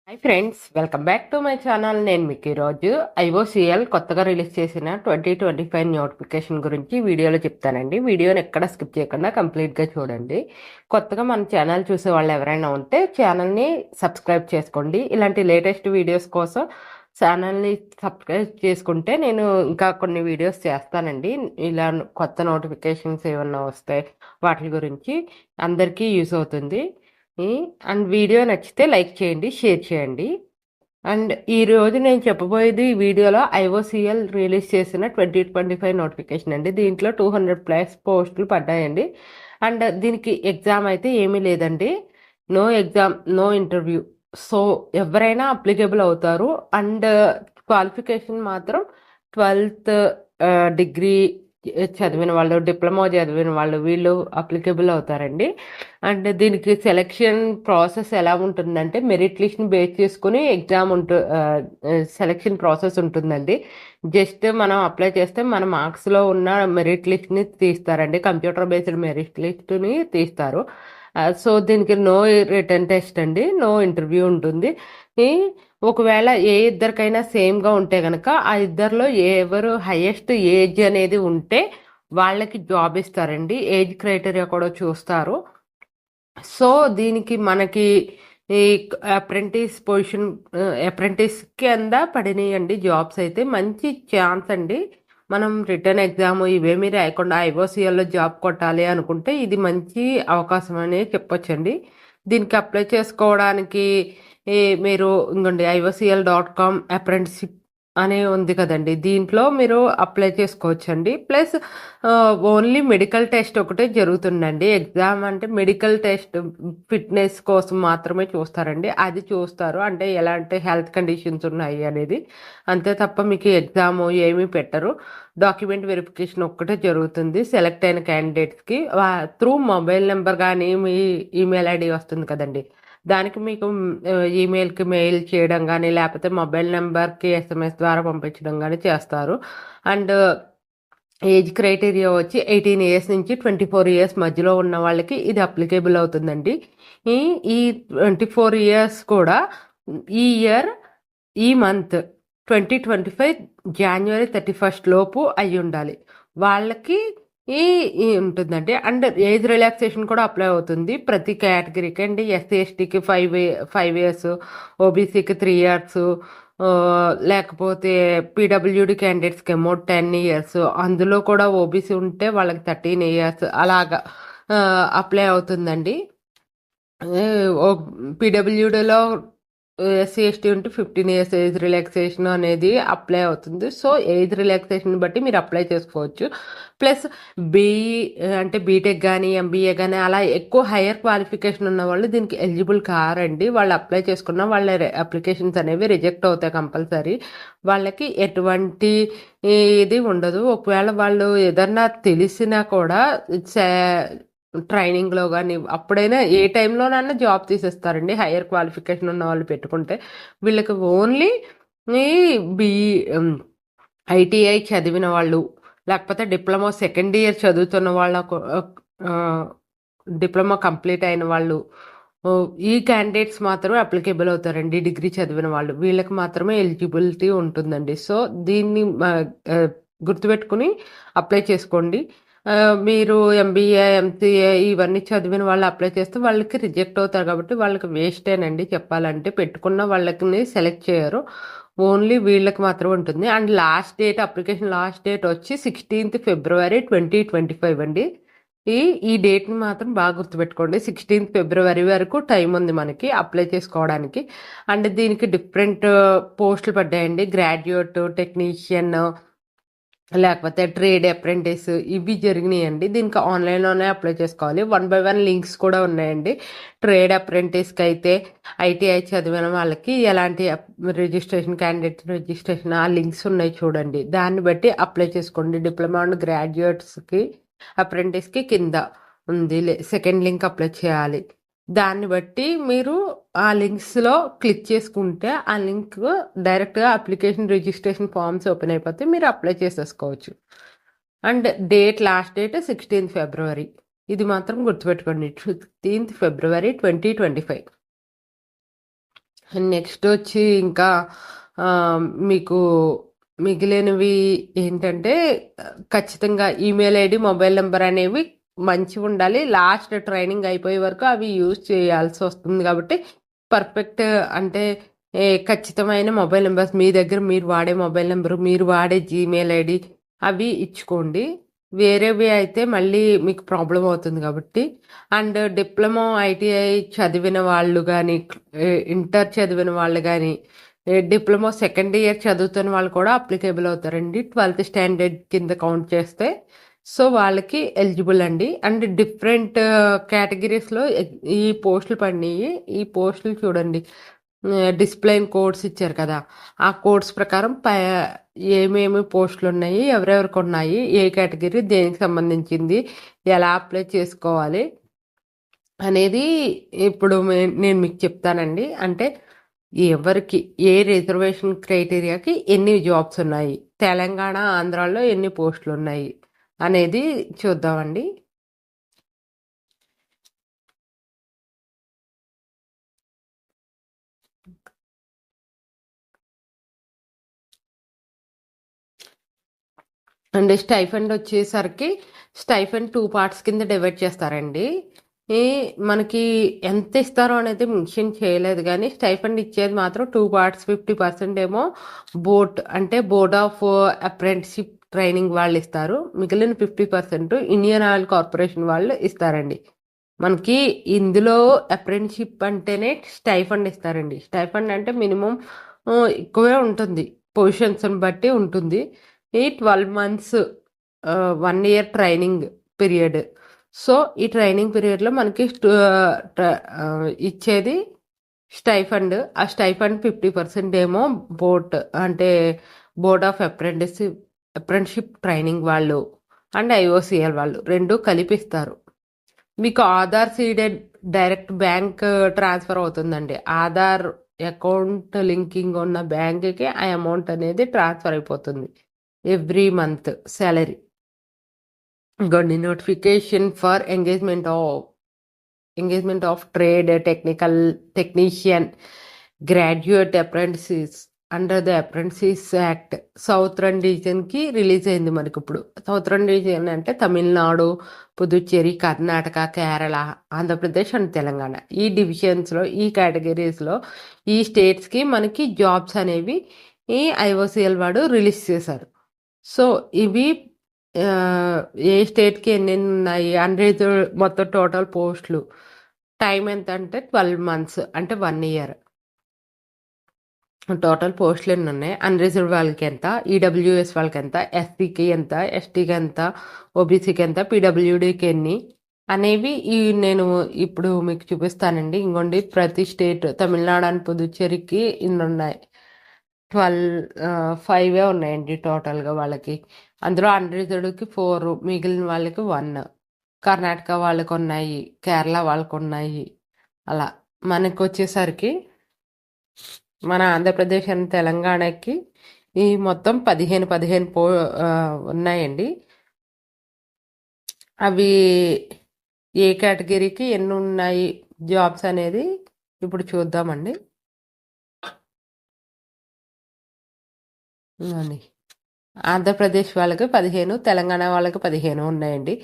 Hi friends, welcome back to my channel. నేను మీకు ఈరోజు ఐఓసిఎల్ కొత్తగా రిలీజ్ చేసిన 2025 నోటిఫికేషన్ గురించి వీడియోలో చెప్తానండి. వీడియోని ఎక్కడ స్కిప్ చేయకుండా కంప్లీట్గా చూడండి. కొత్తగా మన ఛానల్ చూసే వాళ్ళు ఎవరైనా ఉంటే ఛానల్ని సబ్స్క్రైబ్ చేసుకోండి. ఇలాంటి లేటెస్ట్ వీడియోస్ కోసం ఛానల్ని సబ్స్క్రైబ్ చేసుకుంటే నేను ఇంకా కొన్ని వీడియోస్ చేస్తానండి. ఇలా కొత్త నోటిఫికేషన్స్ ఏమన్నా వస్తాయి వాటి గురించి అందరికీ యూస్ అవుతుంది. అండ్ వీడియో నచ్చితే లైక్ చేయండి, షేర్ చేయండి. అండ్ ఈరోజు నేను చెప్పబోయేది ఈ వీడియోలో ఐఓసిఎల్ రిలీజ్ చేసిన 2025 నోటిఫికేషన్ అండి. దీంట్లో 200+ పోస్టులు పడ్డాయండి. అండ్ దీనికి ఎగ్జామ్ అయితే ఏమీ లేదండి. No exam, no interview. So ఎవరైనా అప్లికేబుల్ అవుతారు. అండ్ క్వాలిఫికేషన్ మాత్రం 12th డిగ్రీ చదివిన వాళ్ళు, డిప్లొమా చదివిన వాళ్ళు, వీళ్ళు అప్లికేబుల్ అవుతారండి. అండ్ దీనికి సెలెక్షన్ ప్రాసెస్ ఎలా ఉంటుందంటే మెరిట్ లిస్ట్ని బేస్ చేసుకుని ఎగ్జామ్ సెలెక్షన్ ప్రాసెస్ ఉంటుందండి. జస్ట్ మనం అప్లై చేస్తే మన మార్క్స్లో ఉన్న మెరిట్ లిస్ట్ని తీస్తారండి. కంప్యూటర్ బేస్డ్ మెరిట్ లిస్ట్ని తీస్తారు. సో దీనికి నో రిటర్న్ టెస్ట్ అండి, నో ఇంటర్వ్యూ ఉంటుంది. ఒకవేళ ఏ ఇద్దరికైనా సేమ్గా ఉంటే కనుక ఆ ఇద్దరిలో ఎవరు హైయెస్ట్ ఏజ్ అనేది ఉంటే వాళ్ళకి జాబ్ ఇస్తారండి. ఏజ్ క్రైటీరియా కూడా చూస్తారు. సో దీనికి మనకి ఈ అప్రెంటిస్ పొజిషన్, అప్రెంటిస్ కింద పడినాయండి జాబ్స్. అయితే మంచి ఛాన్స్ అండి. మనం రిటర్న్ ఎగ్జామ్ ఇవేమీ రాయకుండా ఐఓసిఎల్లో జాబ్ కొట్టాలి అనుకుంటే ఇది మంచి అవకాశం అనే చెప్పొచ్చండి. దీనికి అప్లై చేసుకోవడానికి మీరు ఇంకోండి IOCL.com అప్రెంటిస్షిప్ అనే ఉంది కదండి, దీంట్లో మీరు అప్లై చేసుకోవచ్చండి. ప్లస్ ఓన్లీ మెడికల్ టెస్ట్ ఒకటే జరుగుతుందండి. ఎగ్జామ్ అంటే మెడికల్ టెస్ట్ ఫిట్నెస్ కోసం మాత్రమే చూస్తారండి. అది చూస్తారు, అంటే ఎలాంటి హెల్త్ కండిషన్స్ ఉన్నాయి అనేది. అంతే తప్ప మీకు ఎగ్జామ్ ఏమీ పెట్టరు. డాక్యుమెంట్ వెరిఫికేషన్ ఒక్కటే జరుగుతుంది సెలెక్ట్ అయిన క్యాండిడేట్స్కి. త్రూ మొబైల్ నెంబర్ కానీ మీ ఈమెయిల్ ఐడి వస్తుంది కదండి, దానికి మీకు ఈమెయిల్కి మెయిల్ చేయడం కానీ లేకపోతే మొబైల్ నెంబర్కి SMS ద్వారా పంపించడం కానీ చేస్తారు. అండ్ ఏజ్ క్రైటీరియా వచ్చి 18 ఇయర్స్ నుంచి 24 ఇయర్స్ మధ్యలో ఉన్న వాళ్ళకి ఇది అప్లికేబుల్ అవుతుందండి. ఈ 24 ఇయర్స్ కూడా ఈ ఇయర్, ఈ మంత్ 2025 January 31st లోపు అయి ఉండాలి వాళ్ళకి. ఈ ఉంటుందండి. అండ్ ఏజ్ రిలాక్సేషన్ కూడా అప్లై అవుతుంది ప్రతి కేటగిరీకి అండి. SC/STకి 5 ఇయర్స్, OBCకి 3 ఇయర్స్, లేకపోతే PWD క్యాండిడేట్స్కి ఏమో 10 ఇయర్స్, అందులో కూడా OBC ఉంటే వాళ్ళకి 13 ఇయర్స్ అలాగా అప్లై అవుతుందండి. PWDలో SC/ST ఉంటే 15 ఇయర్స్ ఏజ్ రిలాక్సేషన్ అనేది అప్లై అవుతుంది. సో ఏజ్ రిలాక్సేషన్ బట్టి మీరు అప్లై చేసుకోవచ్చు. ప్లస్ బీఈ అంటే బీటెక్ కానీ MBA కానీ అలా ఎక్కువ హయ్యర్ క్వాలిఫికేషన్ ఉన్న వాళ్ళు దీనికి ఎలిజిబుల్ కారండి. వాళ్ళు అప్లై చేసుకున్న వాళ్ళ అప్లికేషన్స్ అనేవి రిజెక్ట్ అవుతాయి కంపల్సరీ. వాళ్ళకి ఎటువంటి ఇది ఉండదు. ఒకవేళ వాళ్ళు ఏదన్నా తెలిసినా కూడా ట్రైనింగ్లో కానీ అప్పుడైనా ఏ టైంలోనైనా జాబ్ తీసేస్తారండి హయ్యర్ క్వాలిఫికేషన్ ఉన్న వాళ్ళు పెట్టుకుంటే. వీళ్ళకి ఓన్లీ బీఈ, ITI చదివిన వాళ్ళు, లేకపోతే డిప్లొమా సెకండ్ ఇయర్ చదువుతున్న వాళ్ళకు, డిప్లొమా కంప్లీట్ అయిన వాళ్ళు, ఈ క్యాండిడేట్స్ మాత్రమే అప్లికేబుల్ అవుతారండి. డిగ్రీ చదివిన వాళ్ళు, వీళ్ళకి మాత్రమే ఎలిజిబిలిటీ ఉంటుందండి. సో దీన్ని గుర్తుపెట్టుకుని అప్లై చేసుకోండి. మీరు MBA, MCA ఇవన్నీ చదివిన వాళ్ళు అప్లై చేస్తే వాళ్ళకి రిజెక్ట్ అవుతారు కాబట్టి వాళ్ళకి వేస్టేనండి చెప్పాలంటే. పెట్టుకున్న వాళ్ళకి సెలెక్ట్ చేయరు, ఓన్లీ వీళ్ళకి మాత్రం ఉంటుంది. అండ్ అప్లికేషన్ లాస్ట్ డేట్ వచ్చి 16th February 2025 అండి. ఈ డేట్ని మాత్రం బాగా గుర్తుపెట్టుకోండి. 16th February వరకు టైం ఉంది మనకి అప్లై చేసుకోవడానికి. అండ్ దీనికి డిఫరెంట్ పోస్టులు పడ్డాయండి. గ్రాడ్యుయేట్, టెక్నీషియన్, లేకపోతే ట్రేడ్ అప్రెంటిస్, ఇవి జరిగినాయండి. దీనికి ఆన్లైన్లోనే అప్లై చేసుకోవాలి. 1 by 1 లింక్స్ కూడా ఉన్నాయండి. ట్రేడ్ అప్రెంటిస్కి అయితే ITI చదివిన వాళ్ళకి ఎలాంటి రిజిస్ట్రేషన్, క్యాండిడేట్ రిజిస్ట్రేషన్, ఆ లింక్స్ ఉన్నాయి చూడండి, దాన్ని బట్టి అప్లై చేసుకోండి. డిప్లొమా అండ్ గ్రాడ్యుయేట్స్కి, అప్రెంటిస్కి కింద ఉంది సెకండ్ లింక్ అప్లై చేయాలి. దాన్ని బట్టి మీరు ఆ లింక్స్లో క్లిక్ చేసుకుంటే ఆ లింక్ డైరెక్ట్గా అప్లికేషన్ రిజిస్ట్రేషన్ ఫామ్స్ ఓపెన్ అయిపోతే మీరు అప్లై చేసేసుకోవచ్చు. And last date 16th February. ఇది మాత్రం గుర్తుపెట్టుకోండి, 16th February 2025. నెక్స్ట్ వచ్చి ఇంకా ఆ, మీకు మిగిలినవి ఏంటంటే ఖచ్చితంగా ఈమెయిల్ ఐడి మొబైల్ నెంబర్ అనేవి మంచిగా ఉండాలి. లాస్ట్ ట్రైనింగ్ అయిపోయే వరకు అవి యూజ్ చేయాల్సి వస్తుంది కాబట్టి పర్ఫెక్ట్ అంటే ఖచ్చితమైన మొబైల్ నెంబర్స్ మీ దగ్గర మీరు వాడే మొబైల్ నెంబరు మీరు వాడే జీమెయిల్ ఐడి అవి ఇచ్చుకోండి. వేరేవి అయితే మళ్ళీ మీకు ప్రాబ్లం అవుతుంది కాబట్టి. అండ్ డిప్లొమా ఐటీఐ చదివిన వాళ్ళు కానీ ఇంటర్ చదివిన వాళ్ళు కానీ డిప్లొమా సెకండ్ ఇయర్ చదువుతున్న వాళ్ళు కూడా అప్లికేబుల్ అవుతారండి 12th స్టాండర్డ్ కింద కౌంట్ చేస్తే. సో వాళ్ళకి ఎలిజిబుల్ అండి. అండ్ డిఫరెంట్ కేటగిరీస్లో ఈ పోస్టులు పడినాయి. ఈ పోస్టులు చూడండి, డిసిప్లైన్ కోడ్స్ ఇచ్చారు కదా, ఆ కోడ్స్ ప్రకారం ఏమేమి పోస్టులు ఉన్నాయి, ఎవరెవరికి ఉన్నాయి, ఏ కేటగిరీ దేనికి సంబంధించింది, ఎలా అప్లై చేసుకోవాలి అనేది ఇప్పుడు నేను మీకు చెప్తానండి. అంటే ఎవరికి ఏ రిజర్వేషన్ క్రైటీరియాకి ఎన్ని జాబ్స్ ఉన్నాయి, తెలంగాణ ఆంధ్రాలో ఎన్ని పోస్టులు ఉన్నాయి అనేది చూద్దామండి. అండ్ స్టైఫండ్ వచ్చేసరికి స్టైఫండ్ 2 పార్ట్స్ కింద డివైడ్ చేస్తారండి. ఈ మనకి ఎంత ఇస్తారో అనేది మెన్షన్ చేయలేదు, కానీ స్టైఫండ్ ఇచ్చేది మాత్రం 2 పార్ట్స్. 50% ఏమో బోర్డ్ ఆఫ్ అప్రెంటిస్షిప్ ట్రైనింగ్ వాళ్ళు ఇస్తారు. మిగిలిన 50% ఇండియన్ ఆయిల్ కార్పొరేషన్ వాళ్ళు ఇస్తారండి. మనకి ఇందులో అప్రెంటిస్షిప్ అంటేనే స్టైఫండ్ ఇస్తారండి. స్టైఫండ్ అంటే మినిమం ఎక్కువే ఉంటుంది, పొజిషన్స్ని బట్టి ఉంటుంది. ఈ 12 months 1 year training period. So ఈ ట్రైనింగ్ పీరియడ్లో మనకి ఇచ్చేది స్టైఫండ్. ఆ స్టైఫండ్ 50% ఏమో బోర్డ్ ఆఫ్ అప్రెంటిస్షిప్ ట్రైనింగ్ వాళ్ళు అండ్ ఐఓసిఎల్ వాళ్ళు రెండు కలిపిస్తారు. మీకు Aadhaar seeded direct bank transfer అవుతుందండి. ఆధార్ అకౌంట్ లింకింగ్ ఉన్న బ్యాంక్కి ఆ అమౌంట్ అనేది ట్రాన్స్ఫర్ అయిపోతుంది ఎవ్రీ మంత్ శాలరీ. ఇంకోండి, notification for engagement of trade technician graduate apprentices under the apprentices act southern రీజియన్కి రిలీజ్ అయింది. మనకి ఇప్పుడు సౌత్రన్ రీజియన్ అంటే తమిళనాడు, పుదుచ్చేరి, కర్ణాటక, కేరళ, ఆంధ్రప్రదేశ్ అండ్ తెలంగాణ. ఈ డివిజన్స్లో, ఈ కేటగిరీస్లో, ఈ స్టేట్స్కి మనకి జాబ్స్ అనేవి ఈ ఐఓసిఎల్ వాడు రిలీజ్ చేశారు. సో ఇవి ఏ స్టేట్కి ఎన్ని ఉన్నాయి అనేది మొత్తం టోటల్ పోస్టులు టైం ఎంత అంటే 12 months అంటే 1 year. టోటల్ పోస్టులు ఎన్ని ఉన్నాయి, అన్రిజర్వ్ వాళ్ళకి ఎంత, ఈడబ్ల్యూఎస్ వాళ్ళకి ఎంత, ఎస్సీకి ఎంత, ఎస్టీకి ఎంత, ఓబీసీకి ఎంత, పీడబ్ల్యూడీకి ఎన్ని అనేవి నేను ఇప్పుడు మీకు చూపిస్తానండి. ఇంకోండి, ప్రతి స్టేట్ తమిళనాడు అండ్ పుదుచ్చేరికి ఇన్ని ఉన్నాయి. 5 ఉన్నాయండి టోటల్గా వాళ్ళకి. అందులో అన్రిజర్వ్డ్కి 4, మిగిలిన వాళ్ళకి 1. కర్ణాటక వాళ్ళకి ఉన్నాయి, కేరళ వాళ్ళకి ఉన్నాయి. అలా మనకు వచ్చేసరికి మన ఆంధ్రప్రదేశ్ అండ్ తెలంగాణకి ఈ మొత్తం 15 ఉన్నాయండి. అవి ఏ కేటగిరీకి ఎన్ని ఉన్నాయి జాబ్స్ అనేది ఇప్పుడు చూద్దామండి. ఆంధ్రప్రదేశ్ వాళ్ళకి 15, తెలంగాణ వాళ్ళకి 15 ఉన్నాయండి.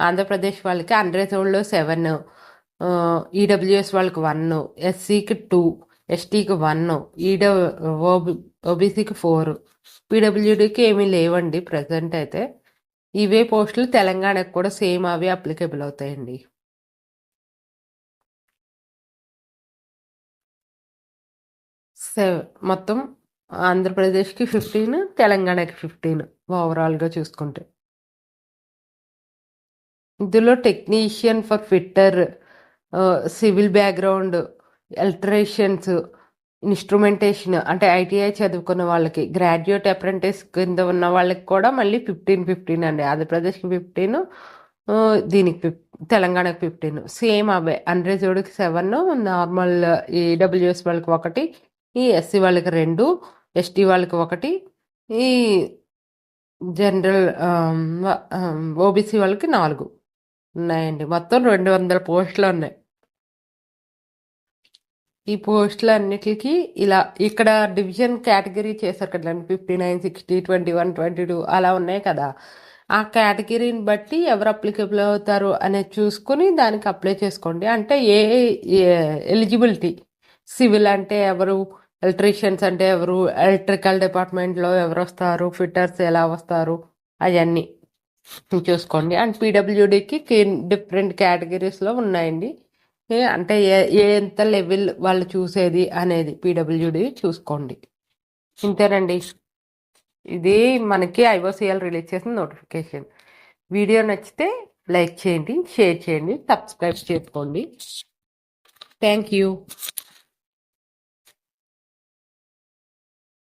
ఆంధ్రప్రదేశ్ వాళ్ళకి అన్రిజర్వ్డ్లో 7, ఈడబ్ల్యూఎస్ వాళ్ళకి 1, ఎస్సీకి 2, ఎస్టీకి 1, ఓబీసీకి 4, పీడబ్ల్యూడీకి ఏమీ లేవండి ప్రజెంట్ అయితే. ఇవే పోస్టులు తెలంగాణకు కూడా సేమ్ అవే అప్లికేబుల్ అవుతాయండి. మొత్తం ఆంధ్రప్రదేశ్కి 15, తెలంగాణకి 15 ఓవరాల్గా చూసుకుంటే. ఇందులో technician for fitter, civil background, electricians, instrumentation అంటే ఐటీఐ చదువుకున్న వాళ్ళకి, గ్రాడ్యుయేట్ అప్రెంటిస్ కింద ఉన్న వాళ్ళకి కూడా మళ్ళీ 15 అండి. ఆంధ్రప్రదేశ్కి 15, దీనికి తెలంగాణకి 15 సేమ్ అవే. అన్రిజర్వ్డ్కి 7, నార్మల్ ఈడబ్ల్యూఎస్ వాళ్ళకి 1, ఈ ఎస్సీ వాళ్ళకి 2, ఎస్టీ వాళ్ళకి 1, ఈ జనరల్ ఓబీసీ వాళ్ళకి 4 ఉన్నాయండి. మొత్తం 200 పోస్టులు ఉన్నాయి. ఈ పోస్టులు అన్నిటికి ఇలా ఇక్కడ డివిజన్ కేటగిరీ చేశారు కదండి, 59, 60, 21, 22 అలా ఉన్నాయి కదా. ఆ కేటగిరీని బట్టి ఎవరు అప్లికబుల్ అవుతారు అనేది చూసుకుని దానికి అప్లై చేసుకోండి. అంటే ఎలిజిబిలిటీ, సివిల్ అంటే ఎవరు, ఎలక్ట్రీషియన్స్ అంటే ఎవరు, ఎలక్ట్రికల్ డిపార్ట్మెంట్లో ఎవరు వస్తారు, ఫిట్టర్స్ ఎలా వస్తారు, అవన్నీ చూసుకోండి. అండ్ పీడబ్ల్యూడికి డిఫరెంట్ కేటగిరీస్లో ఉన్నాయండి. అంటే ఎంత లెవెల్ వాళ్ళు చూసేది అనేది పీడబ్ల్యూడి చూసుకోండి. ఇంతేనండి, ఇది మనకి ఐఓసిఎల్ రిలీజ్ చేసిన నోటిఫికేషన్. వీడియో నచ్చితే లైక్ చేయండి, షేర్ చేయండి, సబ్స్క్రైబ్ చేసుకోండి. Thank you.